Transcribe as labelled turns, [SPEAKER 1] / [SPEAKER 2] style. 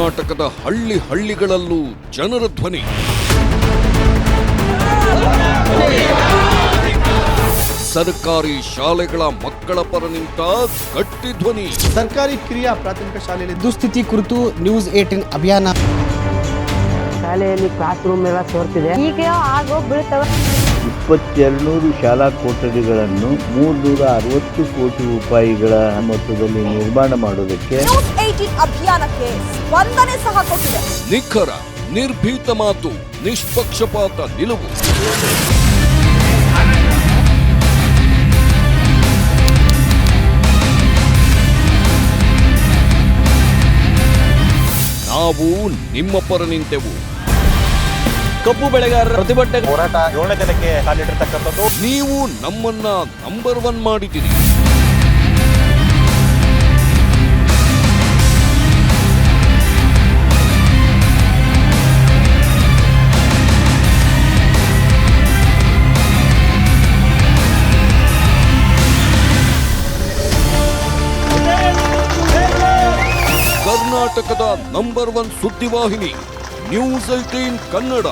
[SPEAKER 1] ಕರ್ನಾಟಕದ ಹಳ್ಳಿಗಳಲ್ಲೂ ಜನರ ಧ್ವನಿ. ಸರ್ಕಾರಿ ಶಾಲೆಗಳ ಮಕ್ಕಳ ಪರ ನಿಂತ ಗಟ್ಟಿ ಧ್ವನಿ.
[SPEAKER 2] ಸರ್ಕಾರಿ ಕಿರಿಯ ಪ್ರಾಥಮಿಕ ಶಾಲೆಯಲ್ಲಿ
[SPEAKER 3] ದುಸ್ಥಿತಿ ಕುರಿತು ನ್ಯೂಸ್ 18 ಅಭಿಯಾನ.
[SPEAKER 4] ಶಾಲೆಯಲ್ಲಿ ಕ್ಲಾಸ್ ರೂಮ್ ಎಲ್ಲ ಸೋರ್ತಿದೆ. ಈಗ ಆಗೋ ಬೀಳ್ತವೆ.
[SPEAKER 5] 2200 ಶಾಲಾ ಕೊಠಡಿಗಳನ್ನು 360 ಕೋಟಿ ರೂಪಾಯಿಗಳ ಮೊತ್ತದಲ್ಲಿ ನಿರ್ಮಾಣ ಮಾಡೋದಕ್ಕೆ
[SPEAKER 6] ನ್ಯೂಸ್ 18 ಅಭಿಯಾನಕ್ಕೆ ಸ್ಪಂದನೆ ಸಹ ಕೊಟ್ಟಿದೆ.
[SPEAKER 1] ನಿಖರ, ನಿರ್ಭೀತ ಮಾತು, ನಿಷ್ಪಕ್ಷಪಾತ ನಿಲುವು. ನಾವು ನಿಮ್ಮ ಪರ ನಿಂತೆವು.
[SPEAKER 7] ಕಬ್ಬು ಬೆಳೆಗಾರರ ಪ್ರತಿಭಟನೆ ಹೋರಾಟ 7ನೇ ದಿನಕ್ಕೆ ಕಾಲಿಟ್ಟಿರ್ತಕ್ಕಂಥದ್ದು.
[SPEAKER 1] ನೀವು ನಮ್ಮನ್ನ ನಂಬರ್ 1 ಮಾಡಿದ್ದೀರಿ. ಕರ್ನಾಟಕದ ನಂಬರ್ 1 ಸುದ್ದಿವಾಹಿನಿ ನ್ಯೂಸ್ 18 ಕನ್ನಡ.